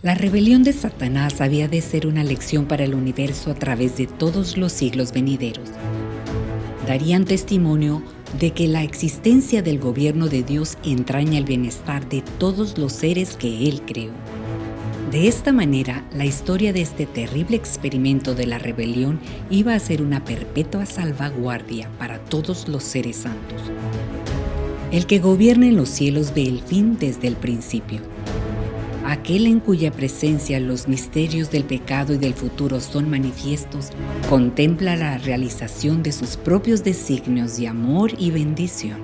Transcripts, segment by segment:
La rebelión de Satanás había de ser una lección para el universo a través de todos los siglos venideros. Darían testimonio de que la existencia del gobierno de Dios entraña el bienestar de todos los seres que Él creó. De esta manera, la historia de este terrible experimento de la rebelión iba a ser una perpetua salvaguardia para todos los seres santos. El que gobierna en los cielos ve el fin desde el principio. Aquel en cuya presencia los misterios del pecado y del futuro son manifiestos, contempla la realización de sus propios designios de amor y bendición.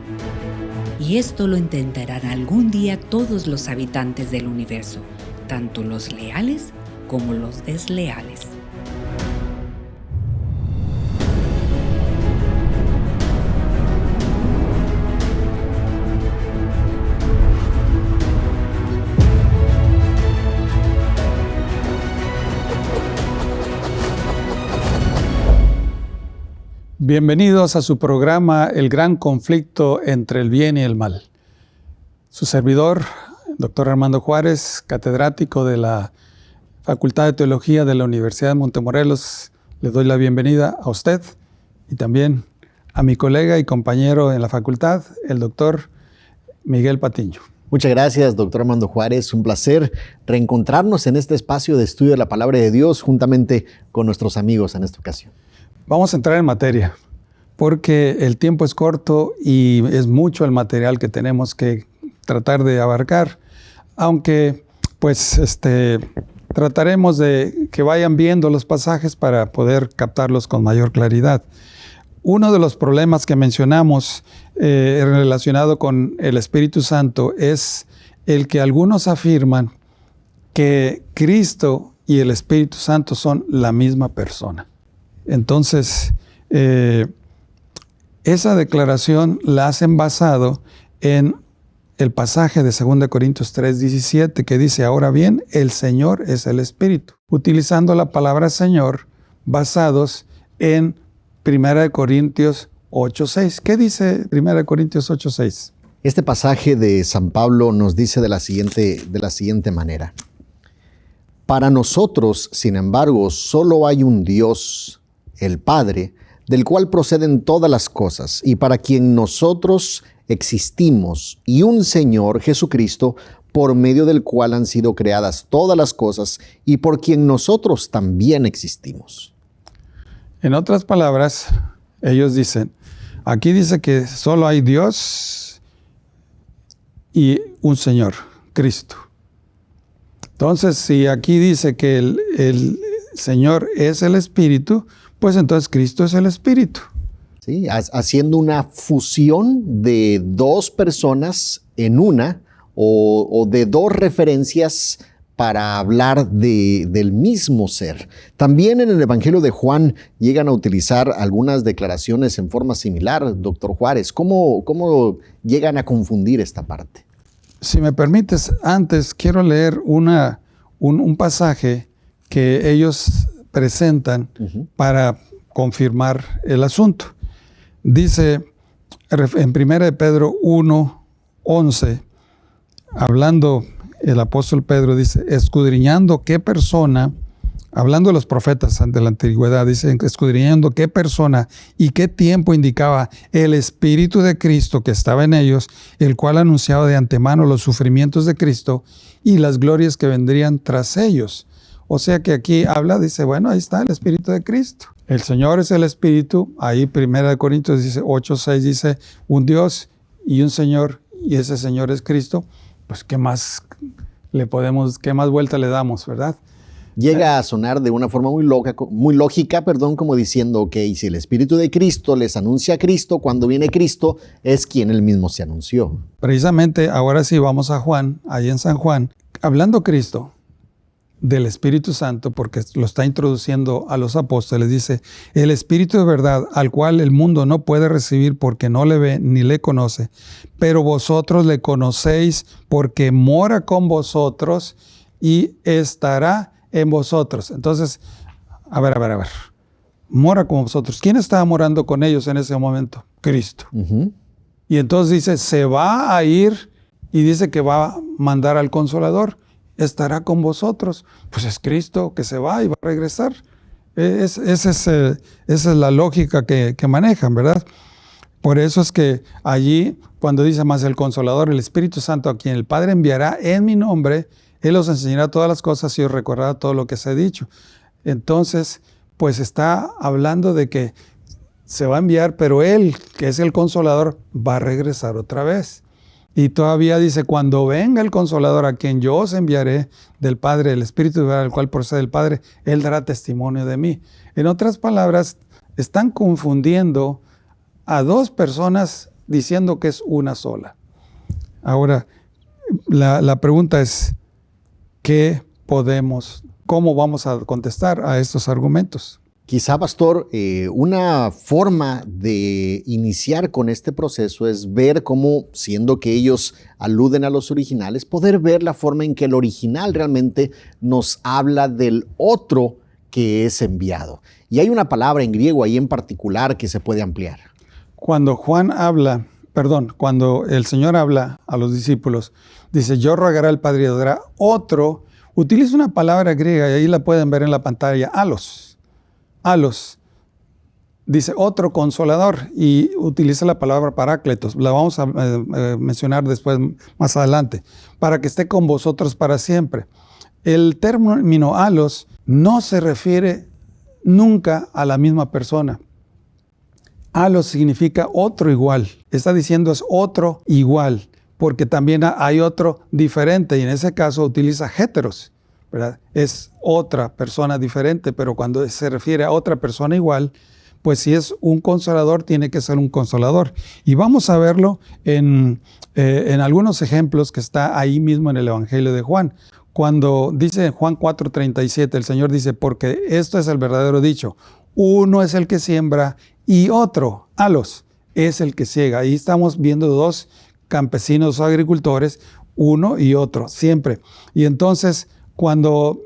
Y esto lo entenderán algún día todos los habitantes del universo, tanto los leales como los desleales. Bienvenidos a su programa El Gran Conflicto entre el Bien y el Mal. Su servidor, Dr. Armando Juárez, catedrático de la Facultad de Teología de la Universidad de Montemorelos, le doy la bienvenida a usted y también a mi colega y compañero en la facultad, el doctor Miguel Patiño. Muchas gracias, doctor Armando Juárez. Un placer reencontrarnos en este espacio de estudio de la Palabra de Dios juntamente con nuestros amigos en esta ocasión. Vamos a entrar en materia, porque el tiempo es corto y es mucho el material que tenemos que tratar de abarcar, aunque pues trataremos de que vayan viendo los pasajes para poder captarlos con mayor claridad. Uno de los problemas que mencionamos relacionado con el Espíritu Santo es el que algunos afirman que Cristo y el Espíritu Santo son la misma persona. Entonces, esa declaración la hacen basado en el pasaje de 2 Corintios 3:17 que dice, ahora bien, el Señor es el Espíritu, utilizando la palabra Señor basados en 1 Corintios 8:6. ¿Qué dice 1 Corintios 8:6? Este pasaje de San Pablo nos dice de la siguiente manera. Para nosotros, sin embargo, solo hay un Dios, el Padre, del cual proceden todas las cosas, y para quien nosotros existimos, y un Señor, Jesucristo, por medio del cual han sido creadas todas las cosas, y por quien nosotros también existimos. En otras palabras, ellos dicen, aquí dice que solo hay Dios y un Señor, Cristo. Entonces, si aquí dice que el Señor es el Espíritu, pues entonces Cristo es el Espíritu. Sí, haciendo una fusión de dos personas en una o de dos referencias para hablar del mismo ser. También en el Evangelio de Juan llegan a utilizar algunas declaraciones en forma similar, doctor Juárez. ¿Cómo llegan a confundir esta parte? Si me permites, antes quiero leer un pasaje que ellos presentan para confirmar el asunto. Dice en 1 Pedro 1:11, hablando el apóstol Pedro, dice, escudriñando qué persona, hablando de los profetas de la antigüedad, dice, escudriñando qué persona y qué tiempo indicaba el Espíritu de Cristo que estaba en ellos, el cual anunciaba de antemano los sufrimientos de Cristo y las glorias que vendrían tras ellos. O sea que aquí habla, dice, bueno, ahí está el Espíritu de Cristo. El Señor es el Espíritu. Ahí 1 Corintios dice 8:6 dice, un Dios y un Señor, y ese Señor es Cristo. Pues, ¿qué más vuelta le damos, verdad? Llega a sonar de una forma muy lógica, como diciendo, ok, si el Espíritu de Cristo les anuncia a Cristo, cuando viene Cristo es quien él mismo se anunció. Precisamente, ahora sí vamos a Juan, ahí en San Juan, hablando Cristo del Espíritu Santo, porque lo está introduciendo a los apóstoles, dice, el Espíritu de verdad, al cual el mundo no puede recibir porque no le ve ni le conoce, pero vosotros le conocéis porque mora con vosotros y estará en vosotros. Entonces, a ver, mora con vosotros. ¿Quién estaba morando con ellos en ese momento? Cristo. Y entonces dice, se va a ir y dice que va a mandar al Consolador. estará con vosotros. Pues es Cristo que se va y va a regresar. Esa es la lógica que manejan, ¿verdad? Por eso es que allí, cuando dice más el Consolador, el Espíritu Santo, a quien el Padre enviará en mi nombre, Él os enseñará todas las cosas y os recordará todo lo que se ha dicho. Entonces, pues está hablando de que se va a enviar, pero Él, que es el Consolador, va a regresar otra vez. Y todavía dice, cuando venga el Consolador, a quien yo os enviaré del Padre, el Espíritu del cual procede el Padre, Él dará testimonio de mí. En otras palabras, están confundiendo a dos personas diciendo que es una sola. Ahora, la pregunta es, ¿cómo vamos a contestar a estos argumentos? Quizá, pastor, una forma de iniciar con este proceso es ver cómo, siendo que ellos aluden a los originales, poder ver la forma en que el original realmente nos habla del otro que es enviado. Y hay una palabra en griego ahí en particular que se puede ampliar. Cuando el Señor habla a los discípulos, dice, yo rogaré al Padre y dará otro, utiliza una palabra griega y ahí la pueden ver en la pantalla, alos, dice otro consolador y utiliza la palabra parácletos, la vamos a mencionar después, más adelante, para que esté con vosotros para siempre. El término alos no se refiere nunca a la misma persona. Alos significa otro igual, está diciendo es otro igual, porque también hay otro diferente y en ese caso utiliza heteros, ¿verdad? Es otra persona diferente, pero cuando se refiere a otra persona igual, pues si es un consolador, tiene que ser un consolador. Y vamos a verlo en algunos ejemplos que está ahí mismo en el Evangelio de Juan. Cuando dice en Juan 4:37, el Señor dice, porque esto es el verdadero dicho, uno es el que siembra y otro, alos, es el que ciega. Ahí estamos viendo dos campesinos o agricultores, uno y otro, siempre. Y entonces, cuando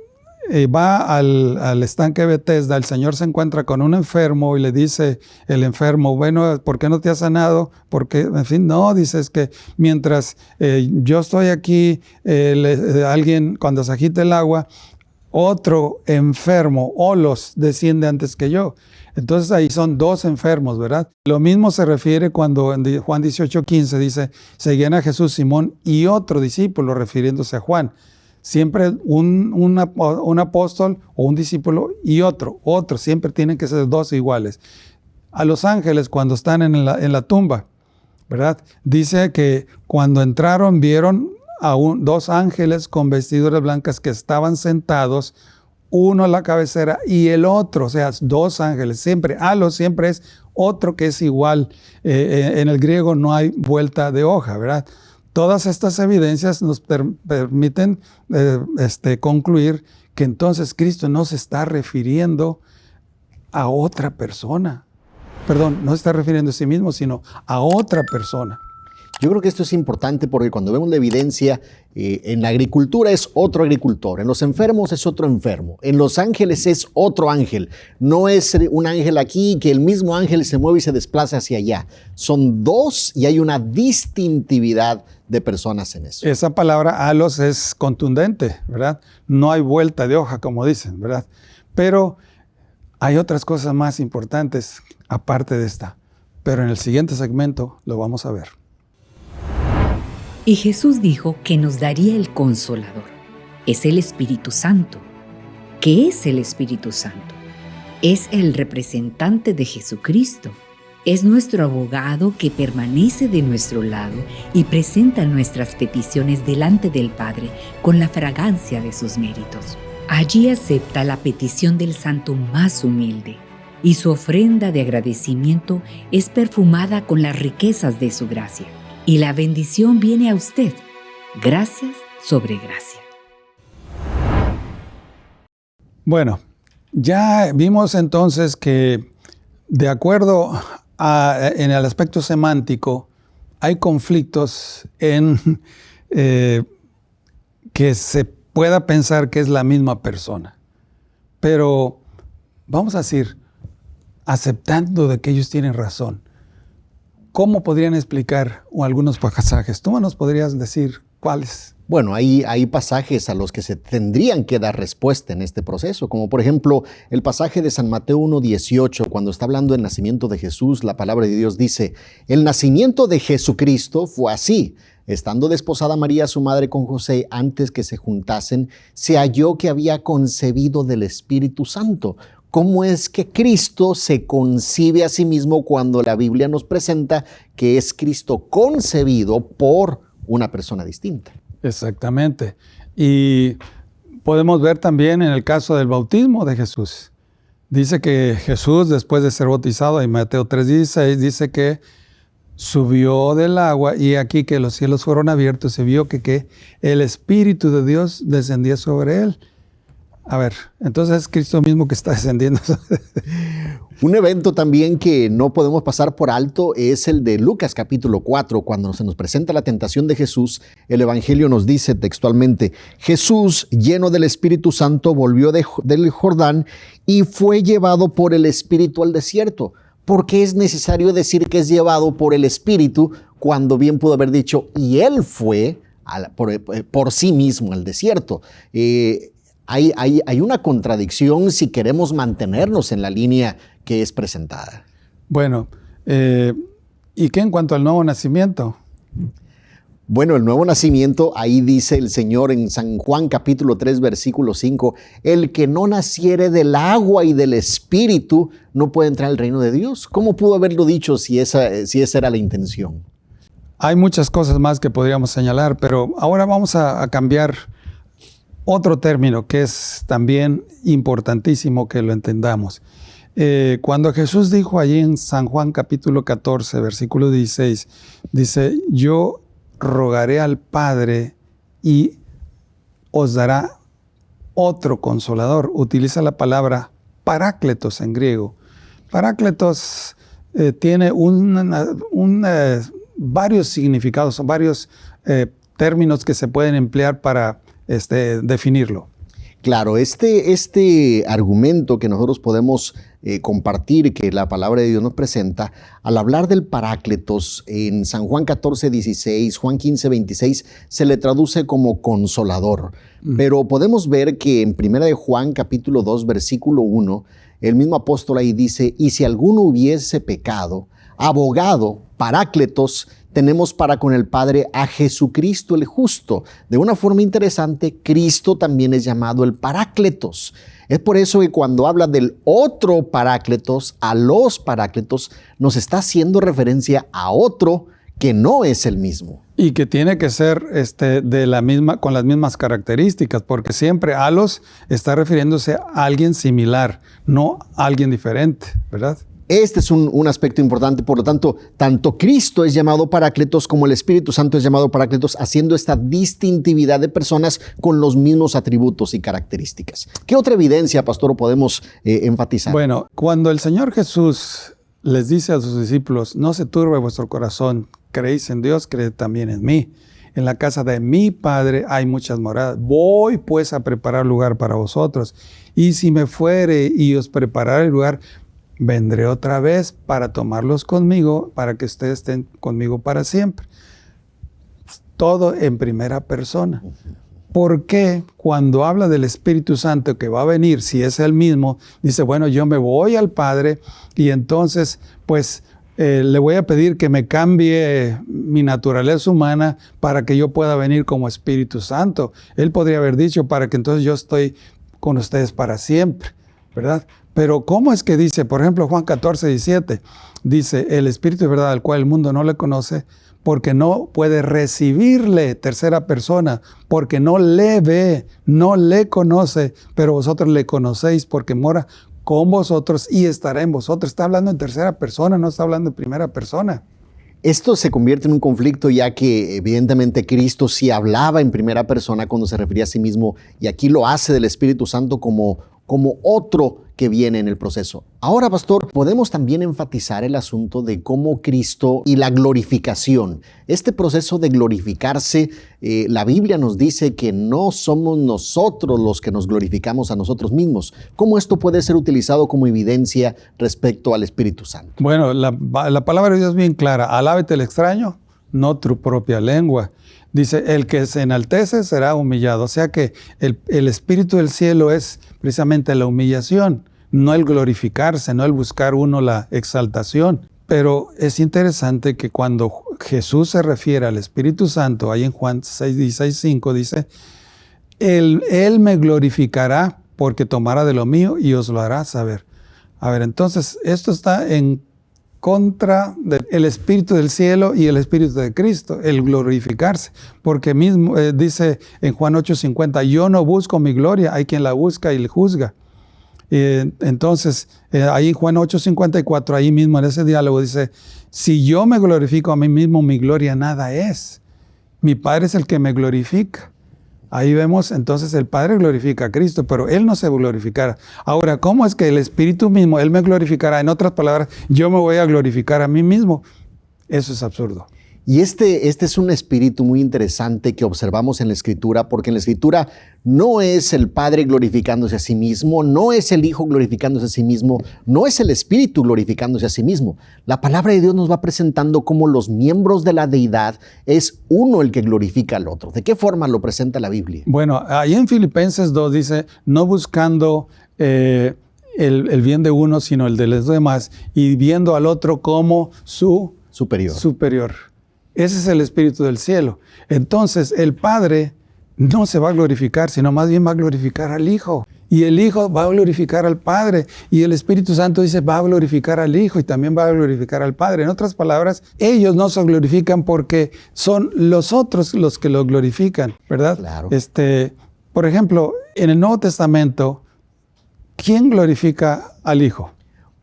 va al estanque de Betesda, el Señor se encuentra con un enfermo y le dice el enfermo, bueno, ¿por qué no te has sanado? Porque, en fin, no, dice, es que mientras yo estoy aquí, alguien, cuando se agita el agua, otro enfermo, olos, desciende antes que yo. Entonces ahí son dos enfermos, ¿verdad? Lo mismo se refiere cuando en Juan 18:15 dice, seguían a Jesús, Simón y otro discípulo, refiriéndose a Juan. Siempre un apóstol o un discípulo y otro, siempre tienen que ser dos iguales. A los ángeles cuando están en la tumba, ¿verdad? Dice que cuando entraron vieron a dos ángeles con vestiduras blancas que estaban sentados, uno a la cabecera y el otro, o sea, dos ángeles. Siempre, siempre es otro que es igual. En el griego no hay vuelta de hoja, ¿verdad? Todas estas evidencias nos permiten concluir que entonces Cristo no se está refiriendo a otra persona. Perdón, no se está refiriendo a sí mismo, sino a otra persona. Yo creo que esto es importante porque cuando vemos la evidencia, en la agricultura es otro agricultor, en los enfermos es otro enfermo, en los ángeles es otro ángel. No es un ángel aquí que el mismo ángel se mueve y se desplaza hacia allá. Son dos y hay una distintividad de personas en eso. Esa palabra alos es contundente, ¿verdad? No hay vuelta de hoja, como dicen, ¿verdad? Pero hay otras cosas más importantes aparte de esta. Pero en el siguiente segmento lo vamos a ver. Y Jesús dijo que nos daría el Consolador. Es el Espíritu Santo. ¿Qué es el Espíritu Santo? Es el representante de Jesucristo. Es nuestro abogado que permanece de nuestro lado y presenta nuestras peticiones delante del Padre con la fragancia de sus méritos. Allí acepta la petición del santo más humilde y su ofrenda de agradecimiento es perfumada con las riquezas de su gracia. Y la bendición viene a usted, gracias sobre gracia. Bueno, ya vimos entonces que de acuerdo en el aspecto semántico, hay conflictos en que se pueda pensar que es la misma persona. Pero vamos a decir, aceptando de que ellos tienen razón, ¿cómo podrían explicar algunos pasajes? ¿Tú nos podrías decir cuáles? Bueno, hay pasajes a los que se tendrían que dar respuesta en este proceso, como por ejemplo el pasaje de San Mateo 1:18, cuando está hablando del nacimiento de Jesús, la palabra de Dios dice: el nacimiento de Jesucristo fue así. Estando desposada María, su madre, con José, antes que se juntasen, se halló que había concebido del Espíritu Santo. ¿Cómo es que Cristo se concibe a sí mismo cuando la Biblia nos presenta que es Cristo concebido por una persona distinta? Exactamente. Y podemos ver también en el caso del bautismo de Jesús. Dice que Jesús, después de ser bautizado, en Mateo 3:16, dice que subió del agua y aquí que los cielos fueron abiertos, se vio que el Espíritu de Dios descendía sobre él. A ver, entonces es Cristo mismo que está descendiendo. Un evento también que no podemos pasar por alto es el de Lucas capítulo 4, cuando se nos presenta la tentación de Jesús. El Evangelio nos dice textualmente: Jesús, lleno del Espíritu Santo, volvió del Jordán y fue llevado por el Espíritu al desierto. ¿Por qué es necesario decir que es llevado por el Espíritu cuando bien pudo haber dicho y él fue por sí mismo al desierto? Hay una contradicción si queremos mantenernos en la línea que es presentada. Bueno, ¿y qué en cuanto al nuevo nacimiento? Bueno, el nuevo nacimiento, ahí dice el Señor en San Juan capítulo 3, versículo 5, el que no naciere del agua y del Espíritu no puede entrar al reino de Dios. ¿Cómo pudo haberlo dicho si esa era la intención? Hay muchas cosas más que podríamos señalar, pero ahora vamos a cambiar otro término que es también importantísimo que lo entendamos. Cuando Jesús dijo allí en San Juan capítulo 14, versículo 16, dice: yo rogaré al Padre y os dará otro consolador. Utiliza la palabra parácletos en griego. Parácletos tiene varios significados, son varios términos que se pueden emplear para definirlo. Claro, este argumento que nosotros podemos compartir, que la palabra de Dios nos presenta, al hablar del Parácletos en San Juan 14:16, Juan 15:26, se le traduce como consolador. Pero podemos ver que en 1 de Juan capítulo 2, versículo 1, el mismo apóstol ahí dice: y si alguno hubiese pecado, abogado, Parácletos, tenemos para con el Padre a Jesucristo el justo. De una forma interesante, Cristo también es llamado el Parácletos. Es por eso que cuando habla del otro Parácletos, a los Parácletos, nos está haciendo referencia a otro que no es el mismo. Y que tiene que ser con las mismas características, porque siempre alos está refiriéndose a alguien similar, no a alguien diferente, ¿verdad? Este es un aspecto importante, por lo tanto, tanto Cristo es llamado Parácletos como el Espíritu Santo es llamado Parácletos, haciendo esta distintividad de personas con los mismos atributos y características. ¿Qué otra evidencia, pastor, podemos enfatizar? Bueno, cuando el Señor Jesús les dice a sus discípulos: no se turbe vuestro corazón, creéis en Dios, creed también en mí. En la casa de mi Padre hay muchas moradas. Voy pues a preparar lugar para vosotros. Y si me fuere y os preparare el lugar, vendré otra vez para tomarlos conmigo, para que ustedes estén conmigo para siempre. Todo en primera persona. ¿Por qué cuando habla del Espíritu Santo que va a venir, si es el mismo, dice: bueno, yo me voy al Padre y entonces pues le voy a pedir que me cambie mi naturaleza humana para que yo pueda venir como Espíritu Santo? Él podría haber dicho: para que entonces yo estoy con ustedes para siempre, ¿verdad? Pero ¿cómo es que dice, por ejemplo, Juan 14:17, dice: el Espíritu de verdad, al cual el mundo no le conoce, porque no puede recibirle, tercera persona, porque no le ve, no le conoce, pero vosotros le conocéis porque mora con vosotros y estará en vosotros. Está hablando en tercera persona, no está hablando en primera persona. Esto se convierte en un conflicto, ya que evidentemente Cristo sí hablaba en primera persona cuando se refería a sí mismo, y aquí lo hace del Espíritu Santo como otro que viene en el proceso. Ahora, pastor, podemos también enfatizar el asunto de cómo Cristo y la glorificación. Este proceso de glorificarse, la Biblia nos dice que no somos nosotros los que nos glorificamos a nosotros mismos. ¿Cómo esto puede ser utilizado como evidencia respecto al Espíritu Santo? Bueno, la palabra de Dios es bien clara: alábete el extraño, no tu propia lengua. Dice, el que se enaltece será humillado. O sea que el espíritu del cielo es precisamente la humillación, no el glorificarse, no el buscar uno la exaltación. Pero es interesante que cuando Jesús se refiere al Espíritu Santo, ahí en Juan 6:5 dice, Él me glorificará porque tomará de lo mío y os lo hará saber. A ver, entonces, esto está en contra del Espíritu del cielo y el Espíritu de Cristo, el glorificarse. Porque mismo dice en Juan 8:50, yo no busco mi gloria, hay quien la busca y le juzga. Entonces, ahí en Juan 8:54, ahí mismo en ese diálogo dice, si yo me glorifico a mí mismo, mi gloria nada es. Mi Padre es el que me glorifica. Ahí vemos, entonces el Padre glorifica a Cristo, pero Él no se glorificará. Ahora, ¿cómo es que el Espíritu mismo, Él me glorificará? En otras palabras, yo me voy a glorificar a mí mismo. Eso es absurdo. Y este es un espíritu muy interesante que observamos en la Escritura, porque en la Escritura no es el Padre glorificándose a sí mismo, no es el Hijo glorificándose a sí mismo, no es el Espíritu glorificándose a sí mismo. La palabra de Dios nos va presentando cómo los miembros de la deidad es uno el que glorifica al otro. ¿De qué forma lo presenta la Biblia? Bueno, ahí en Filipenses 2 dice, no buscando el bien de uno, sino el de los demás, y viendo al otro como su superior. Ese es el Espíritu del cielo. Entonces, el Padre no se va a glorificar, sino más bien va a glorificar al Hijo. Y el Hijo va a glorificar al Padre. Y el Espíritu Santo dice, va a glorificar al Hijo y también va a glorificar al Padre. En otras palabras, ellos no se glorifican porque son los otros los que lo glorifican, ¿verdad? Claro. Por ejemplo, en el Nuevo Testamento, ¿quién glorifica al Hijo?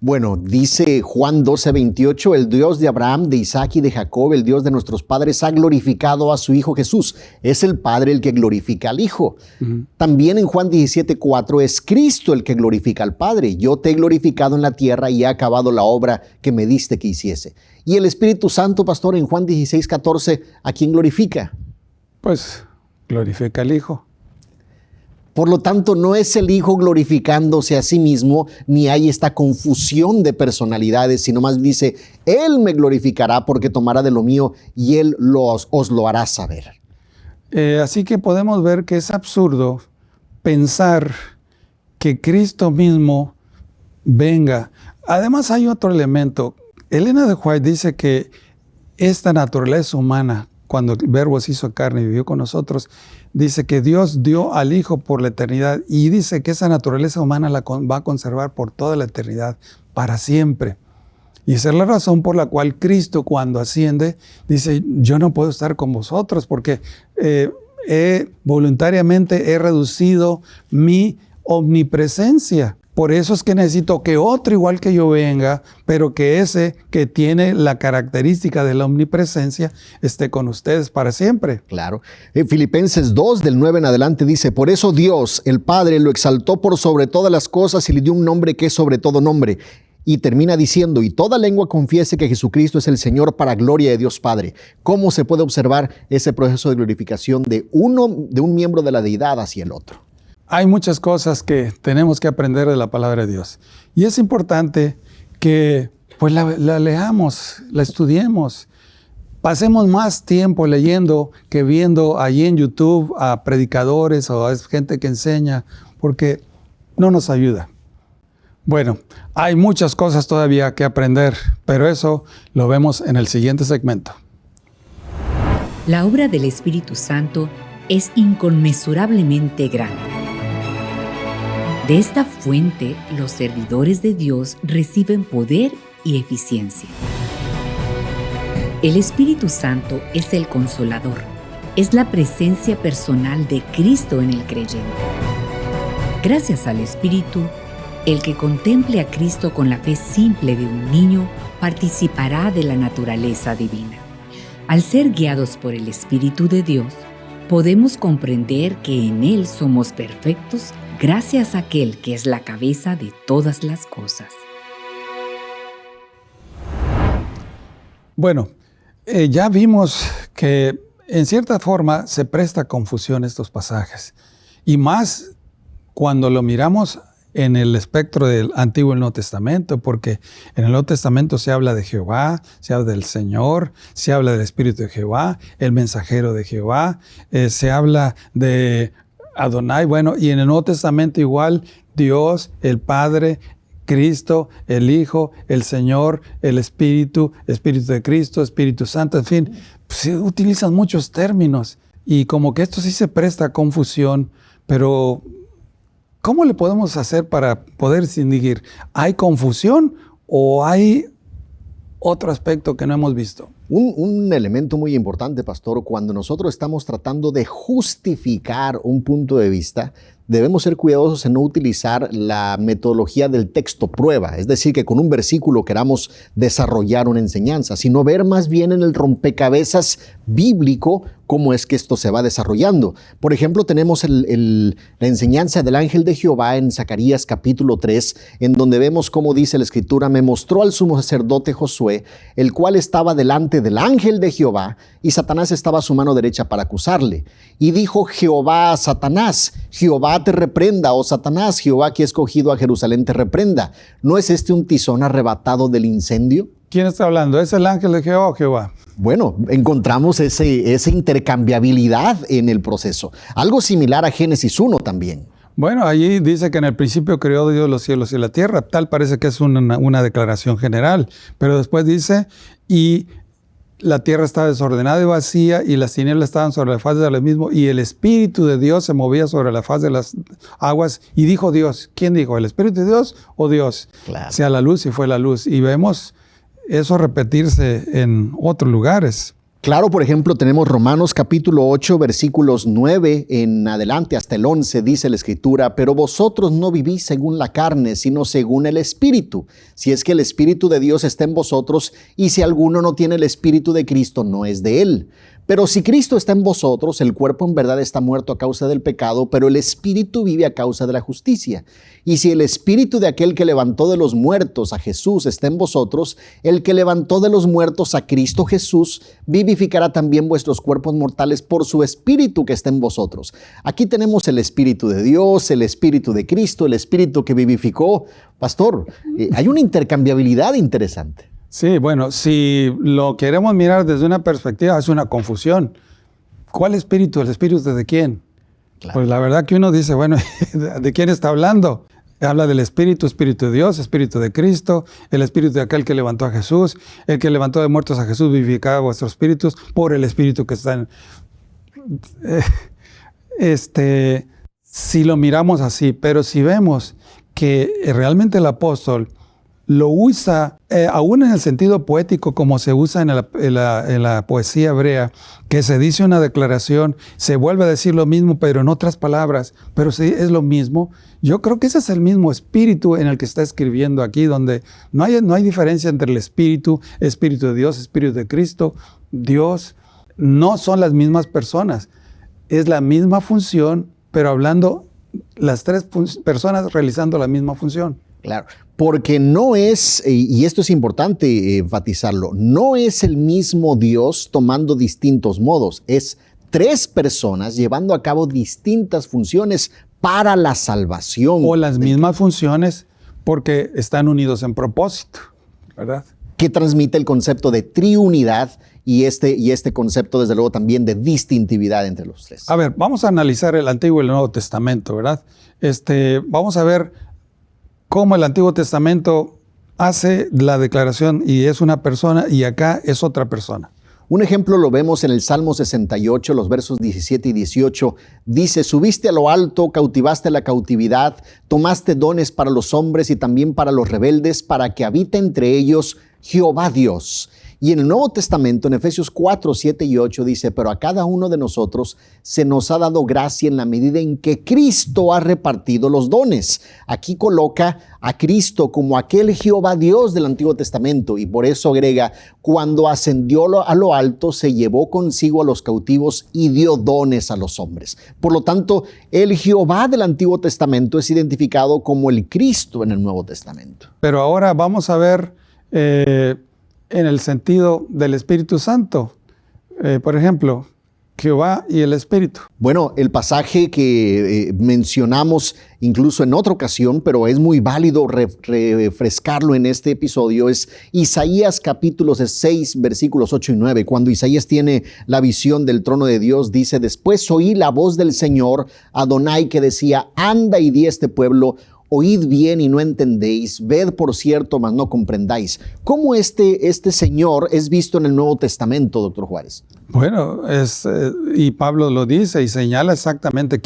Bueno, dice Juan 12:28, el Dios de Abraham, de Isaac y de Jacob, el Dios de nuestros padres, ha glorificado a su Hijo Jesús. Es el Padre el que glorifica al Hijo. También en Juan 17:4 es Cristo el que glorifica al Padre. Yo te he glorificado en la tierra y he acabado la obra que me diste que hiciese. Y el Espíritu Santo, pastor, en Juan 16:14, ¿a quién glorifica? Pues glorifica al Hijo. Por lo tanto, no es el Hijo glorificándose a sí mismo, ni hay esta confusión de personalidades, sino más dice, Él me glorificará porque tomará de lo mío y Él os lo hará saber. Así que podemos ver que es absurdo pensar que Cristo mismo venga. Además hay otro elemento. Elena de White dice que esta naturaleza humana, cuando el Verbo se hizo carne y vivió con nosotros, dice que Dios dio al Hijo por la eternidad y dice que esa naturaleza humana la va a conservar por toda la eternidad, para siempre. Y esa es la razón por la cual Cristo, cuando asciende, dice, yo no puedo estar con vosotros porque voluntariamente he reducido mi omnipresencia. Por eso es que necesito que otro igual que yo venga, pero que ese que tiene la característica de la omnipresencia esté con ustedes para siempre. Claro. En Filipenses 2, del 9 en adelante dice, por eso Dios, el Padre, lo exaltó por sobre todas las cosas y le dio un nombre que es sobre todo nombre. Y termina diciendo, y toda lengua confiese que Jesucristo es el Señor para gloria de Dios Padre. ¿Cómo se puede observar ese proceso de glorificación de un miembro de la deidad hacia el otro? Hay muchas cosas que tenemos que aprender de la palabra de Dios. Y es importante que pues la leamos, la estudiemos. Pasemos más tiempo leyendo que viendo allí en YouTube a predicadores o a gente que enseña, porque no nos ayuda. Bueno, hay muchas cosas todavía que aprender, pero eso lo vemos en el siguiente segmento. La obra del Espíritu Santo es inconmensurablemente grande. De esta fuente, los servidores de Dios reciben poder y eficiencia. El Espíritu Santo es el Consolador, es la presencia personal de Cristo en el creyente. Gracias al Espíritu, el que contemple a Cristo con la fe simple de un niño participará de la naturaleza divina. Al ser guiados por el Espíritu de Dios, podemos comprender que en Él somos perfectos gracias a aquel que es la cabeza de todas las cosas. Bueno, ya vimos que en cierta forma se presta confusión estos pasajes. Y más cuando lo miramos en el espectro del Antiguo y el Nuevo Testamento, porque en el Nuevo Testamento se habla de Jehová, se habla del Señor, se habla del Espíritu de Jehová, el mensajero de Jehová, se habla de Adonai, bueno, y en el Nuevo Testamento igual Dios, el Padre, Cristo, el Hijo, el Señor, el Espíritu, Espíritu de Cristo, Espíritu Santo, en fin, se utilizan muchos términos y como que esto sí se presta a confusión, pero ¿cómo le podemos hacer para poder distinguir? ¿Hay confusión o hay otro aspecto que no hemos visto? Un elemento muy importante, pastor, cuando nosotros estamos tratando de justificar un punto de vista, debemos ser cuidadosos en no utilizar la metodología del texto prueba, es decir, que con un versículo queramos desarrollar una enseñanza, sino ver más bien en el rompecabezas bíblico cómo es que esto se va desarrollando. Por ejemplo, tenemos la enseñanza del ángel de Jehová en Zacarías capítulo 3, en donde vemos cómo dice la Escritura: me mostró al sumo sacerdote Josué, el cual estaba delante del ángel de Jehová, y Satanás estaba a su mano derecha para acusarle. Y dijo Jehová a Satanás: Jehová te reprenda, oh Satanás, Jehová que ha escogido a Jerusalén te reprenda. ¿No es este un tizón arrebatado del incendio? ¿Quién está hablando? ¿Es el ángel de Jehová o Jehová? Bueno, encontramos esa intercambiabilidad en el proceso. Algo similar a Génesis 1 también. Bueno, allí dice que en el principio creó Dios los cielos y la tierra. Tal parece que es una declaración general. Pero después dice, y la tierra estaba desordenada y vacía, y las tinieblas estaban sobre la faz del abismo, y el Espíritu de Dios se movía sobre la faz de las aguas. Y dijo Dios. ¿Quién dijo? ¿El Espíritu de Dios o Dios? Claro. Sea la luz y fue la luz. Y vemos eso repetirse en otros lugares. Claro, por ejemplo, tenemos Romanos capítulo 8, versículos 9 en adelante hasta el 11, dice la Escritura: pero vosotros no vivís según la carne, sino según el Espíritu, si es que el Espíritu de Dios está en vosotros, y si alguno no tiene el Espíritu de Cristo, no es de él. Pero si Cristo está en vosotros, el cuerpo en verdad está muerto a causa del pecado, pero el Espíritu vive a causa de la justicia. Y si el Espíritu de aquel que levantó de los muertos a Jesús está en vosotros, el que levantó de los muertos a Cristo Jesús vivificará también vuestros cuerpos mortales por su Espíritu que está en vosotros. Aquí tenemos el Espíritu de Dios, el Espíritu de Cristo, el Espíritu que vivificó. Pastor, hay una intercambiabilidad interesante. Sí, bueno, si lo queremos mirar desde una perspectiva, es una confusión. ¿Cuál espíritu? ¿El espíritu de quién? Claro. Pues la verdad que uno dice, bueno, ¿de quién está hablando? Habla del Espíritu de Dios, Espíritu de Cristo, el Espíritu de aquel que levantó a Jesús, el que levantó de muertos a Jesús vivificaba vuestros espíritus por el Espíritu que está en... Si lo miramos así, pero si vemos que realmente el apóstol lo usa, aún en el sentido poético, como se usa en la poesía hebrea, que se dice una declaración, se vuelve a decir lo mismo, pero en otras palabras, pero sí es lo mismo. Yo creo que ese es el mismo espíritu en el que está escribiendo aquí, donde no hay diferencia entre el espíritu de Dios, Espíritu de Cristo, Dios. No son las mismas personas, es la misma función, pero hablando las tres personas realizando la misma función. Claro, porque no es, y esto es importante enfatizarlo, no es el mismo Dios tomando distintos modos, es tres personas llevando a cabo distintas funciones para la salvación. O las mismas funciones porque están unidos en propósito, ¿verdad? Que transmite el concepto de triunidad y este concepto, desde luego, también de distintividad entre los tres. A ver, vamos a analizar el Antiguo y el Nuevo Testamento, ¿verdad? Vamos a ver cómo el Antiguo Testamento hace la declaración y es una persona y acá es otra persona. Un ejemplo lo vemos en el Salmo 68, los versos 17 y 18. Dice: subiste a lo alto, cautivaste la cautividad, tomaste dones para los hombres y también para los rebeldes, para que habite entre ellos Jehová Dios. Y en el Nuevo Testamento, en Efesios 4, 7 y 8, dice: pero a cada uno de nosotros se nos ha dado gracia en la medida en que Cristo ha repartido los dones. Aquí coloca a Cristo como aquel Jehová Dios del Antiguo Testamento, y por eso agrega: cuando ascendió a lo alto, se llevó consigo a los cautivos y dio dones a los hombres. Por lo tanto, el Jehová del Antiguo Testamento es identificado como el Cristo en el Nuevo Testamento. Pero ahora vamos a ver en el sentido del Espíritu Santo. Por ejemplo, Jehová y el Espíritu. Bueno, el pasaje que mencionamos incluso en otra ocasión, pero es muy válido refrescarlo en este episodio, es Isaías capítulo 6, versículos 8 y 9. Cuando Isaías tiene la visión del trono de Dios, dice: después oí la voz del Señor, Adonai, que decía: anda y di a este pueblo, oíd bien y no entendéis, ved por cierto, mas no comprendáis. ¿Cómo este Señor es visto en el Nuevo Testamento, doctor Juárez? Bueno, y Pablo lo dice y señala exactamente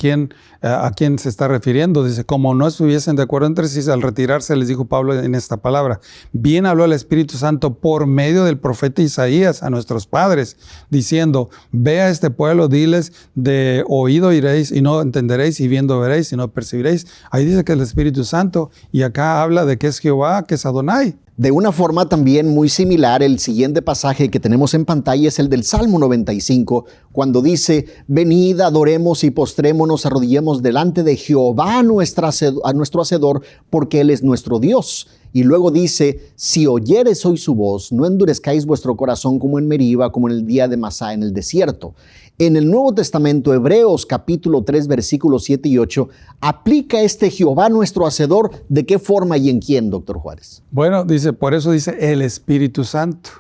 a quién se está refiriendo. Dice: como no estuviesen de acuerdo entre sí, al retirarse les dijo Pablo en esta palabra: bien habló el Espíritu Santo por medio del profeta Isaías a nuestros padres, diciendo: ve a este pueblo, diles, de oído oiréis y no entenderéis, y viendo veréis y no percibiréis. Ahí dice que el Espíritu Santo, y acá habla de que es Jehová, que es Adonai. De una forma también muy similar, el siguiente pasaje que tenemos en pantalla es el del Salmo 95, cuando dice: venid, adoremos y postrémonos, arrodillemos delante de Jehová, a nuestro Hacedor, porque Él es nuestro Dios. Y luego dice: si oyereis hoy su voz, no endurezcáis vuestro corazón como en Meriba, como en el día de Masá en el desierto. En el Nuevo Testamento, Hebreos capítulo 3, versículos 7 y 8, aplica este Jehová nuestro Hacedor, ¿de qué forma y en quién, doctor Juárez? Bueno, por eso dice el Espíritu Santo.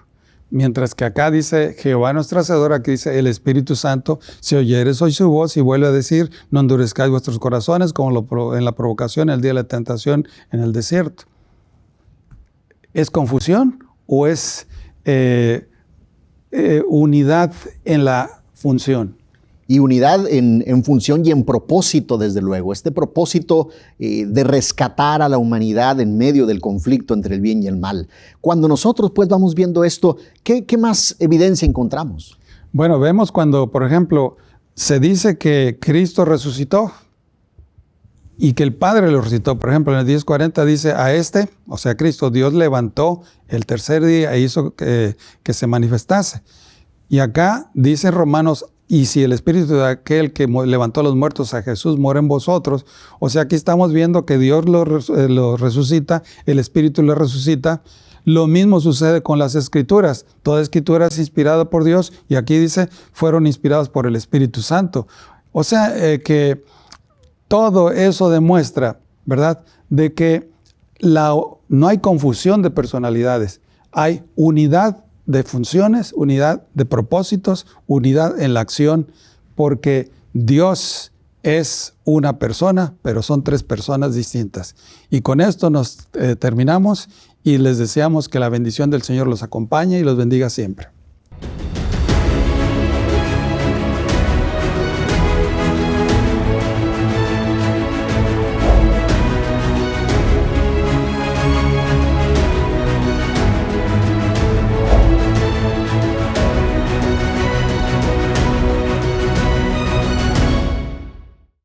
Mientras que acá dice Jehová nuestro Hacedor, aquí dice el Espíritu Santo: si oyeres hoy su voz, y vuelve a decir: no endurezcáis vuestros corazones como en la provocación, el día de la tentación en el desierto. ¿Es confusión o es unidad en la función? Y unidad en función y en propósito, desde luego. Este propósito de rescatar a la humanidad en medio del conflicto entre el bien y el mal. Cuando nosotros pues vamos viendo esto, ¿qué más evidencia encontramos? Bueno, vemos cuando, por ejemplo, se dice que Cristo resucitó y que el Padre lo resucitó. Por ejemplo, en el 10:40 dice: o sea, Cristo, Dios levantó el tercer día e hizo que se manifestase. Y acá dice Romanos: y si el Espíritu de aquel que levantó a los muertos, a Jesús, mora en vosotros. O sea, aquí estamos viendo que Dios lo resucita, el Espíritu lo resucita. Lo mismo sucede con las Escrituras. Toda Escritura es inspirada por Dios, y aquí dice: fueron inspirados por el Espíritu Santo. O sea, que todo eso demuestra, ¿verdad?, de que no hay confusión de personalidades, hay unidad de funciones, unidad de propósitos, unidad en la acción, porque Dios es una persona, pero son tres personas distintas. Y con esto nos terminamos, y les deseamos que la bendición del Señor los acompañe y los bendiga siempre.